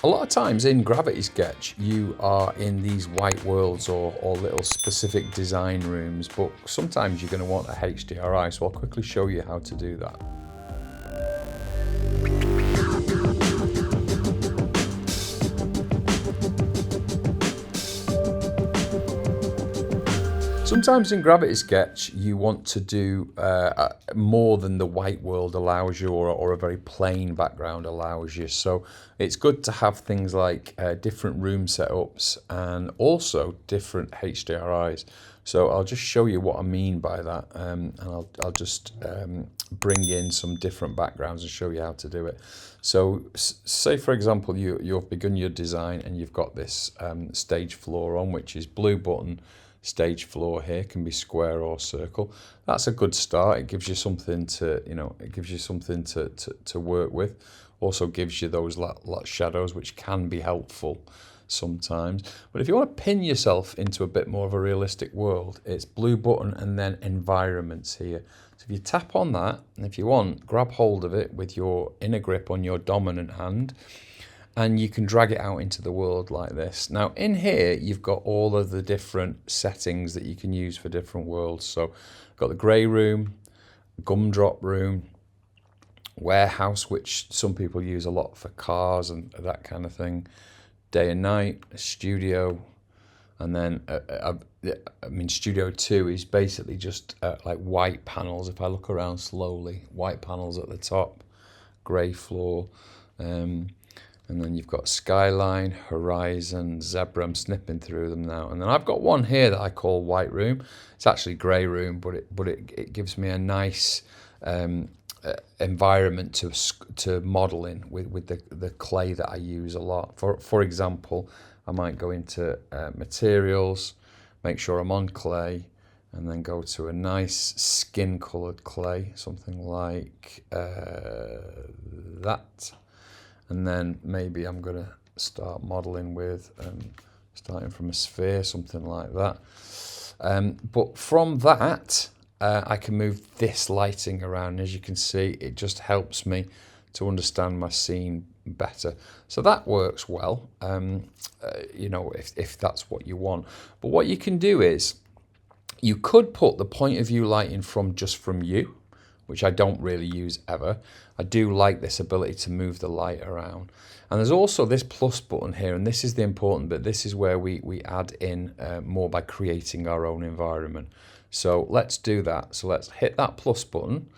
A lot of times in Gravity Sketch, you are in these white worlds or little specific design rooms, but sometimes you're going to want a HDRI, so I'll quickly show you how to do that. Sometimes in Gravity Sketch, you want to do more than the white world allows you, or a very plain background allows you. So it's good to have things like different room setups and also different HDRIs. So I'll just show you what I mean by that, and I'll just bring in some different backgrounds and show you how to do it. So say, for example, you've begun your design and you've got this stage floor on, which is blue button. Stage floor here can be square or circle. That's a good start. It gives you something to, it gives you something to work with. Also gives you those shadows, which can be helpful sometimes. But if you want to pin yourself into a bit more of a realistic world, it's blue button and then environments here. So if you tap on that, and if you want, grab hold of it with your inner grip on your dominant hand, and you can drag it out into the world like this. Now in here, you've got all of the different settings that you can use for different worlds. So I've got the grey room, gumdrop room, warehouse, which some people use a lot for cars and that kind of thing, day and night, studio, and then studio 2 is basically just like white panels. If I look around slowly, white panels at the top, grey floor, and then you've got skyline, horizon, zebra. I'm snipping through them now. And then I've got one here that I call white room. It's actually grey room, but it gives me a nice environment to model in with the clay that I use a lot. For example, I might go into materials, make sure I'm on clay, and then go to a nice skin coloured clay, something like that. And then maybe I'm going to start modelling with, starting from a sphere, something like that. But from that, I can move this lighting around. As you can see, it just helps me to understand my scene better. So that works well, if that's what you want. But what you can do is, you could put the point of view lighting from you, which I don't really use ever. I do like this ability to move the light around. And there's also this plus button here, and this is the important bit. This is where we add in more by creating our own environment. So let's do that. So let's hit that plus button,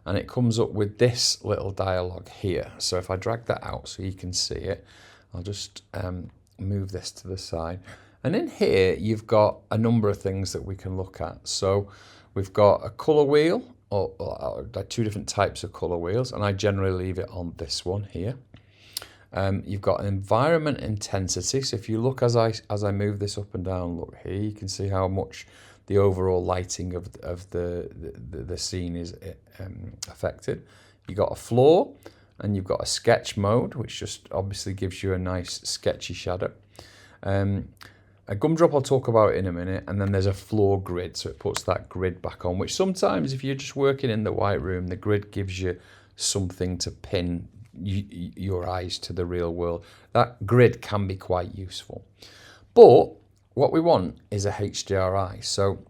and it comes up with this little dialogue here. So if I drag that out so you can see it, I'll just move this to the side. And in here, you've got a number of things that we can look at. So we've got a color wheel, or two different types of color wheels, and I generally leave it on this one here. You've got environment intensity. So if you look as I move this up and down, look here, you can see how much the overall lighting of the scene is affected. You've got a floor, and you've got a sketch mode, which just obviously gives you a nice sketchy shadow. A gumdrop I'll talk about in a minute, and then there's a floor grid, so it puts that grid back on, which sometimes if you're just working in the white room, the grid gives you something to pin your eyes to the real world. That grid can be quite useful. But what we want is a HDRI. So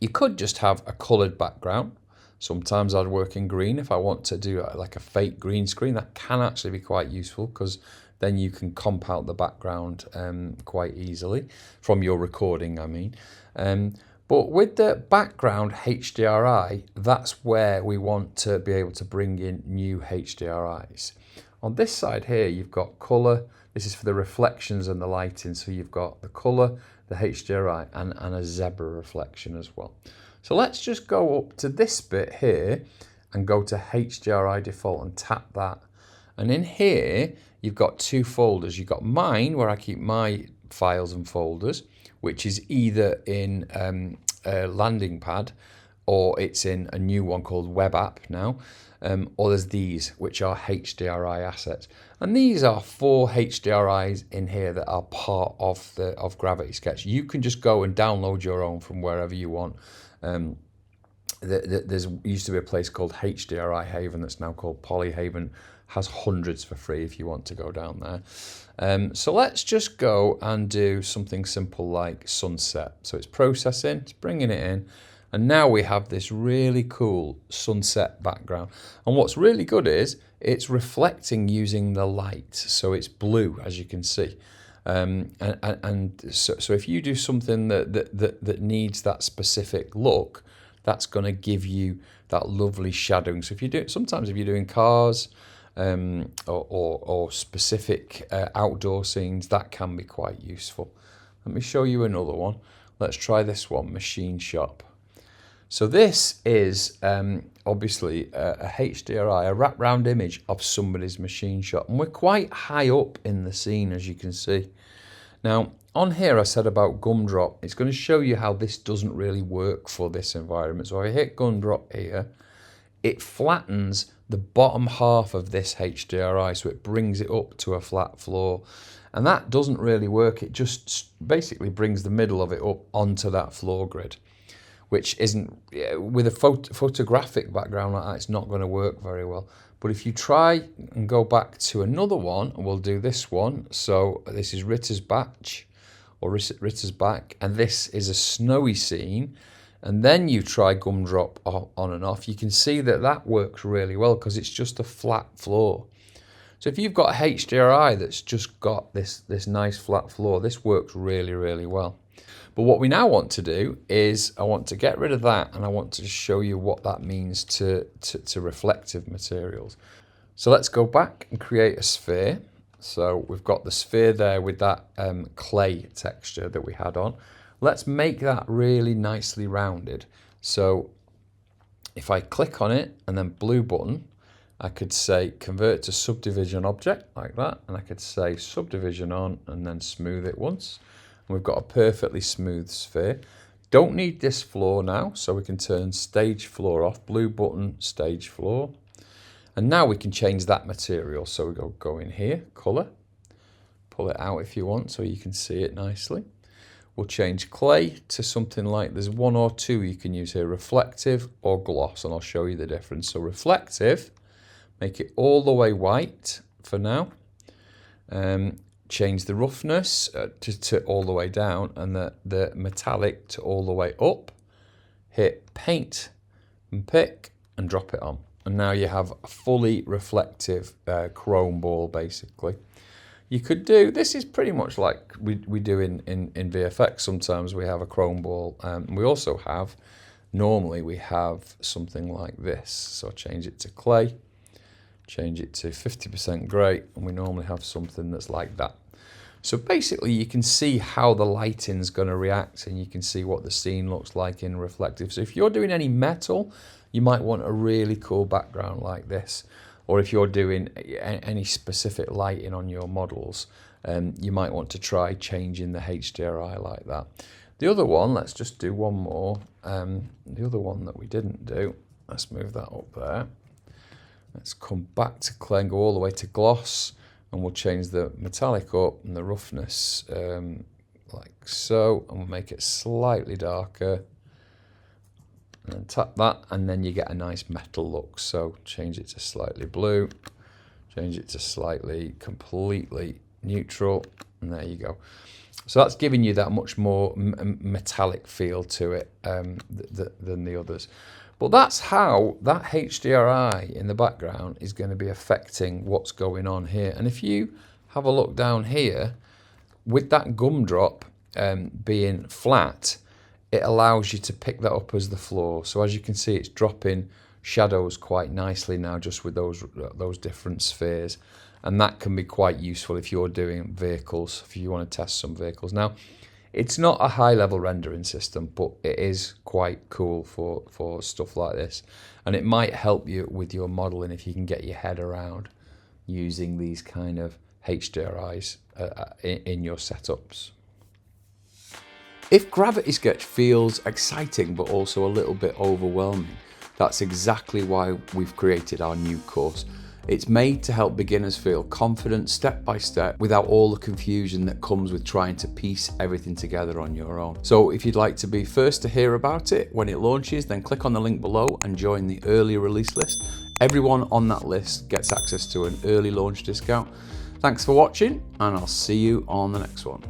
you could just have a coloured background. Sometimes I'd work in green if I want to do like a fake green screen. That can actually be quite useful, because then you can comp out the background quite easily from your recording, I mean. But with the background HDRI, that's where we want to be able to bring in new HDRIs. On this side here, you've got colour. This is for the reflections and the lighting. So you've got the colour, the HDRI, and a zebra reflection as well. So let's just go up to this bit here and go to HDRI default and tap that. And in here, you've got two folders. You've got mine, where I keep my files and folders, which is either in a landing pad, or it's in a new one called web app now, or there's these, which are HDRI assets. And these are 4 HDRIs in here that are part of Gravity Sketch. You can just go and download your own from wherever you want. There used to be a place called HDRI Haven that's now called Polyhaven has hundreds for free if you want to go down there. So let's just go and do something simple like sunset. So it's processing, it's bringing it in, and now we have this really cool sunset background. And what's really good is it's reflecting using the light, so it's blue, as you can see. So if you do something that needs that specific look, that's going to give you that lovely shadowing. So if you do, sometimes if you're doing cars or specific outdoor scenes, that can be quite useful. Let me show you another one. Let's try this one, machine shop. So this is obviously a HDRI, a wraparound image of somebody's machine shop. And we're quite high up in the scene, as you can see. Now, on here I said about gumdrop. It's going to show you how this doesn't really work for this environment. So if I hit gumdrop here, it flattens the bottom half of this HDRI, so it brings it up to a flat floor. And that doesn't really work. It just basically brings the middle of it up onto that floor grid, which isn't, with a photographic background like that, it's not going to work very well. But if you try and go back to another one, we'll do this one. So this is Ritter's Batch, or Ritter's Back, and this is a snowy scene. And then you try gumdrop on and off. You can see that that works really well because it's just a flat floor. So if you've got a HDRI that's just got this nice flat floor, this works really, really well. But what we now want to do is I want to get rid of that, and I want to show you what that means to reflective materials. So let's go back and create a sphere. So we've got the sphere there with that clay texture that we had on. Let's make that really nicely rounded. So if I click on it and then blue button, I could say convert to subdivision object like that, and I could say subdivision on and then smooth it once. And we've got a perfectly smooth sphere. Don't need this floor now, so we can turn stage floor off, blue button, stage floor. And now we can change that material. So we go in here, color, pull it out if you want so you can see it nicely. We'll change clay to something like, there's one or two you can use here, reflective or gloss, and I'll show you the difference. So reflective, make it all the way white for now. Change the roughness to all the way down, and the metallic to all the way up. Hit paint and pick and drop it on. And now you have a fully reflective chrome ball basically. You could do, this is pretty much like we do in VFX. Sometimes we have a chrome ball. We also have, normally we have something like this. So change it to clay, change it to 50% grey, and we normally have something that's like that. So basically you can see how the lighting's going to react, and you can see what the scene looks like in reflective. So if you're doing any metal, you might want a really cool background like this. Or if you're doing any specific lighting on your models, you might want to try changing the HDRI like that. The other one, let's just do one more. The other one that we didn't do, let's move that up there. Let's come back to clay and go all the way to gloss, and we'll change the metallic up and the roughness like so, and we'll make it slightly darker. And then tap that, and then you get a nice metal look. So change it to slightly blue, change it to slightly completely neutral, and there you go. So that's giving you that much more metallic feel to it than the others. But that's how that HDRI in the background is going to be affecting what's going on here. And if you have a look down here, with that gumdrop being flat, it allows you to pick that up as the floor. So as you can see, it's dropping shadows quite nicely now just with those different spheres. And that can be quite useful if you're doing vehicles, if you want to test some vehicles. Now, it's not a high-level rendering system, but it is quite cool for stuff like this. And it might help you with your modeling if you can get your head around using these kind of HDRIs in your setups. If Gravity Sketch feels exciting but also a little bit overwhelming, that's exactly why we've created our new course. It's made to help beginners feel confident step by step without all the confusion that comes with trying to piece everything together on your own. So if you'd like to be first to hear about it when it launches, then click on the link below and join the early release list. Everyone on that list gets access to an early launch discount. Thanks for watching, and I'll see you on the next one.